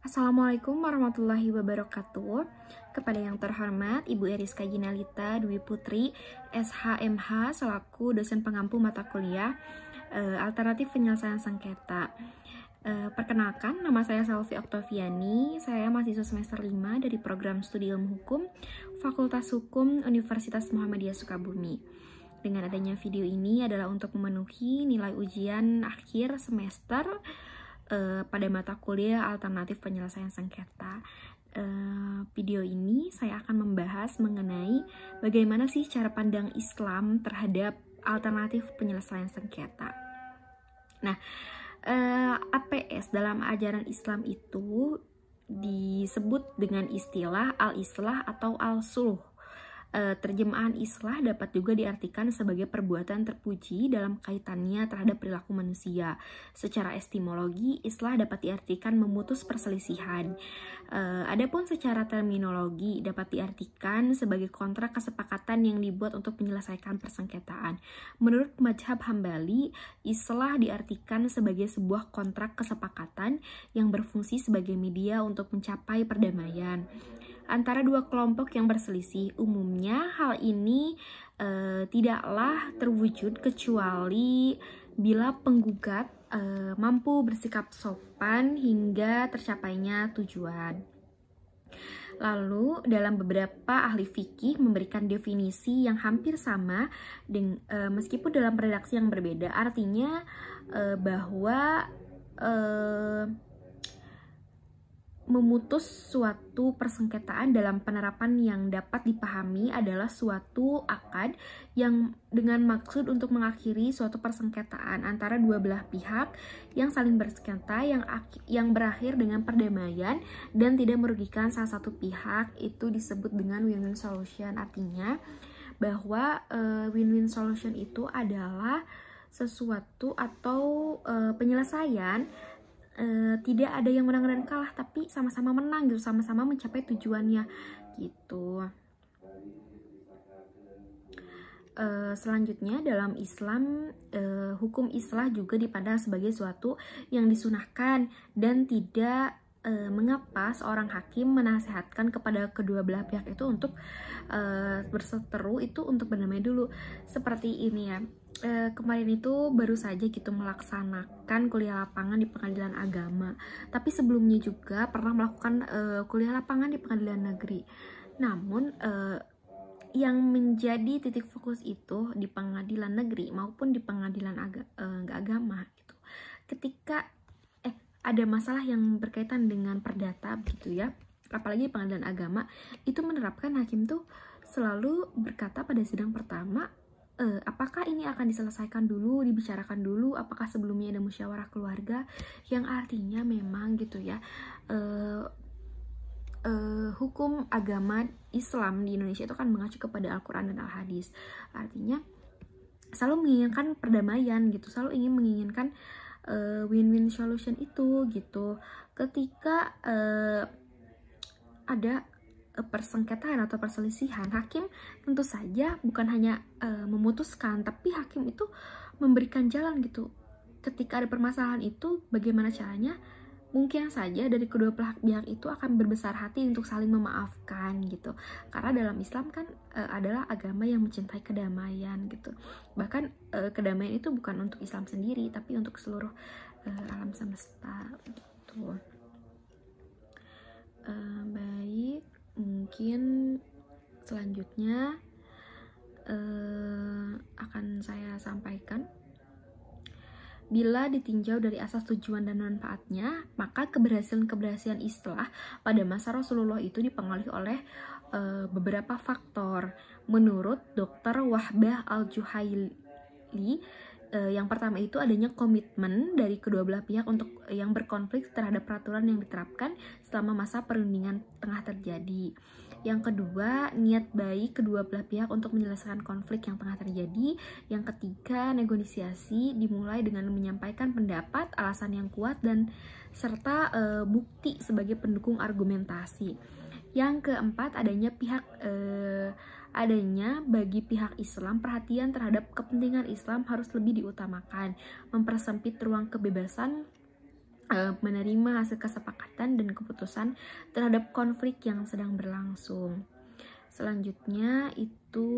Assalamualaikum warahmatullahi wabarakatuh. Kepada yang terhormat Ibu Eriska Ginalita Dwi Putri, SHMH, selaku dosen pengampu mata kuliah Alternatif Penyelesaian Sengketa. Perkenalkan, nama saya Selvi Oktaviani. Saya mahasiswa semester 5 dari program Studi Ilmu Hukum Fakultas Hukum Universitas Muhammadiyah Sukabumi. Dengan adanya video ini adalah untuk memenuhi nilai ujian akhir semester pada mata kuliah Alternatif Penyelesaian Sengketa. Video ini saya akan membahas mengenai bagaimana sih cara pandang Islam terhadap alternatif penyelesaian sengketa. Nah, APS dalam ajaran Islam itu disebut dengan istilah al-islah atau al-sulh. Terjemahan islah dapat juga diartikan sebagai perbuatan terpuji dalam kaitannya terhadap perilaku manusia. Secara etimologi, islah dapat diartikan memutus perselisihan. Adapun secara terminologi dapat diartikan sebagai kontrak kesepakatan yang dibuat untuk menyelesaikan persengketaan. Menurut mazhab Hambali, islah diartikan sebagai sebuah kontrak kesepakatan yang berfungsi sebagai media untuk mencapai perdamaian antara dua kelompok yang berselisih. Umumnya hal ini tidaklah terwujud kecuali bila penggugat mampu bersikap sopan hingga tercapainya tujuan. Lalu dalam beberapa ahli fikih memberikan definisi yang hampir sama meskipun dalam redaksi yang berbeda. Artinya bahwa memutus suatu persengketaan dalam penerapan yang dapat dipahami adalah suatu akad yang dengan maksud untuk mengakhiri suatu persengketaan antara dua belah pihak yang saling bersengketa yang berakhir dengan perdamaian dan tidak merugikan salah satu pihak. Itu disebut dengan win-win solution. Artinya bahwa win-win solution itu adalah sesuatu atau penyelesaian tidak ada yang menang dan kalah, tapi sama-sama menang gitu, sama-sama mencapai tujuannya gitu. Selanjutnya dalam Islam, hukum islah juga dipandang sebagai suatu yang disunahkan dan tidak mengapa seorang hakim menasehatkan kepada kedua belah pihak itu untuk berseteru itu untuk berdamai dulu. Seperti ini ya. Kemarin itu baru saja gitu melaksanakan kuliah lapangan di pengadilan agama, tapi sebelumnya juga pernah melakukan kuliah lapangan di pengadilan negeri. Namun yang menjadi titik fokus itu di pengadilan negeri maupun di pengadilan agama gitu. Ketika ada masalah yang berkaitan dengan perdata gitu ya, apalagi di pengadilan agama, itu menerapkan hakim tuh selalu berkata pada sidang pertama, apakah ini akan diselesaikan dulu, dibicarakan dulu, apakah sebelumnya ada musyawarah keluarga, yang artinya memang gitu ya, hukum agama Islam di Indonesia itu kan mengacu kepada Al-Quran dan Al-Hadis. Artinya selalu menginginkan perdamaian gitu, selalu ingin menginginkan win-win solution itu gitu. Ketika ada persengketaan atau perselisihan, hakim tentu saja bukan hanya memutuskan, tapi hakim itu memberikan jalan gitu. Ketika ada permasalahan itu, bagaimana caranya? Mungkin saja dari kedua pihak itu akan berbesar hati untuk saling memaafkan gitu. Karena dalam Islam kan adalah agama yang mencintai kedamaian gitu. Bahkan kedamaian itu bukan untuk Islam sendiri, tapi untuk seluruh alam semesta gitu. Baik. Mungkin selanjutnya akan saya sampaikan, bila ditinjau dari asas tujuan dan manfaatnya, maka keberhasilan islah pada masa Rasulullah itu dipengaruhi oleh beberapa faktor. Menurut Dr. Wahbah Al-Juhaili, yang pertama itu adanya komitmen dari kedua belah pihak untuk yang berkonflik terhadap peraturan yang diterapkan selama masa perundingan tengah terjadi. Yang kedua, niat baik kedua belah pihak untuk menyelesaikan konflik yang tengah terjadi. Yang ketiga, negosiasi dimulai dengan menyampaikan pendapat, alasan yang kuat, dan serta bukti sebagai pendukung argumentasi. Yang keempat, adanya bagi pihak Islam perhatian terhadap kepentingan Islam harus lebih diutamakan, mempersempit ruang kebebasan menerima hasil kesepakatan dan keputusan terhadap konflik yang sedang berlangsung. Selanjutnya itu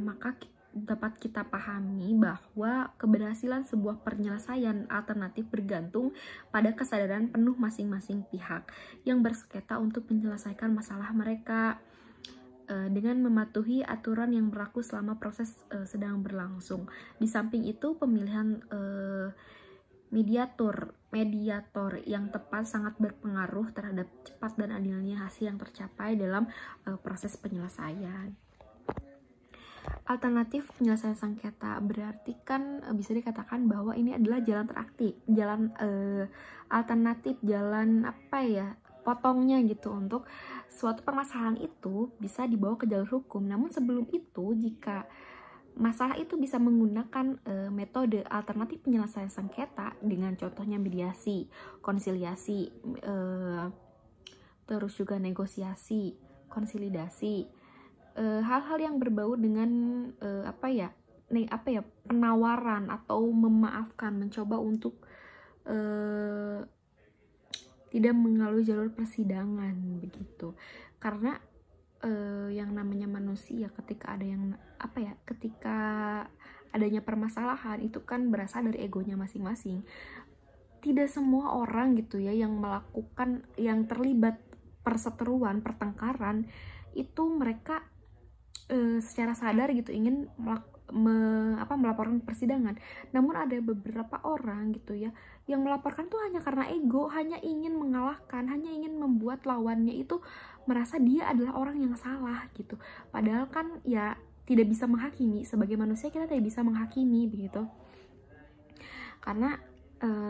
maka dapat kita pahami bahwa keberhasilan sebuah penyelesaian alternatif bergantung pada kesadaran penuh masing-masing pihak yang bersengketa untuk menyelesaikan masalah mereka dengan mematuhi aturan yang berlaku selama proses sedang berlangsung. Di samping itu, pemilihan mediator yang tepat sangat berpengaruh terhadap cepat dan adilnya hasil yang tercapai dalam proses penyelesaian. Alternatif penyelesaian sengketa berarti kan bisa dikatakan bahwa ini adalah jalan alternatif, jalan potongnya gitu untuk suatu permasalahan itu bisa dibawa ke jalur hukum. Namun sebelum itu, jika masalah itu bisa menggunakan metode alternatif penyelesaian sengketa dengan contohnya mediasi, konsiliasi, terus juga negosiasi, konsolidasi, hal-hal yang berbau dengan penawaran atau memaafkan, mencoba untuk tidak melalui jalur persidangan begitu. Karena yang namanya manusia ketika adanya permasalahan itu kan berasal dari egonya masing-masing. Tidak semua orang gitu ya yang terlibat perseteruan, pertengkaran itu mereka secara sadar gitu ingin melaporkan persidangan. Namun ada beberapa orang gitu ya yang melaporkan tuh hanya karena ego, hanya ingin mengalahkan, hanya ingin membuat lawannya itu merasa dia adalah orang yang salah gitu. Padahal kan ya tidak bisa menghakimi, sebagai manusia kita tidak bisa menghakimi begitu. Karena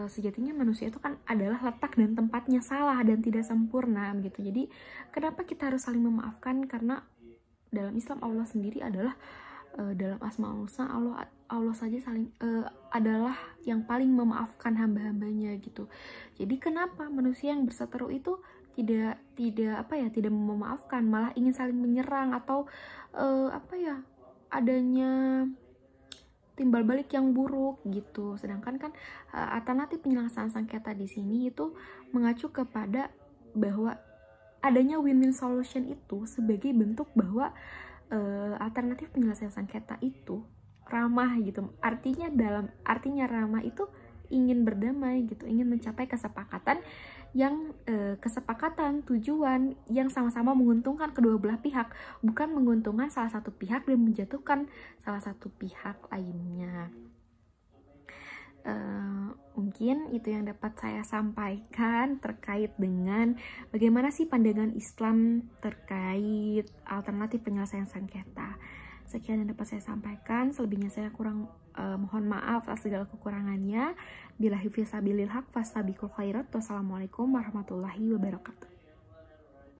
sejatinya manusia itu kan adalah letak dan tempatnya salah dan tidak sempurna begitu. Jadi kenapa kita harus saling memaafkan? Karena dalam Islam Allah sendiri adalah dalam Asmaul Husna Allah saja adalah yang paling memaafkan hamba-hambanya gitu. Jadi kenapa manusia yang berseteru itu tidak memaafkan, malah ingin saling menyerang atau adanya timbal balik yang buruk gitu. Sedangkan kan alternatif penyelesaian sengketa di sini itu mengacu kepada bahwa adanya win-win solution itu sebagai bentuk bahwa alternatif penyelesaian sengketa itu ramah gitu. Artinya ramah itu ingin berdamai gitu, ingin mencapai kesepakatan tujuan yang sama-sama menguntungkan kedua belah pihak, bukan menguntungkan salah satu pihak dan menjatuhkan salah satu pihak lainnya. Mungkin itu yang dapat saya sampaikan terkait dengan bagaimana sih pandangan Islam terkait alternatif penyelesaian sengketa. Sekian yang dapat saya sampaikan, selebihnya saya mohon maaf atas segala kekurangannya. Billahi fi sabilil haq fastabiqul khairat. Wassalamualaikum warahmatullahi wabarakatuh.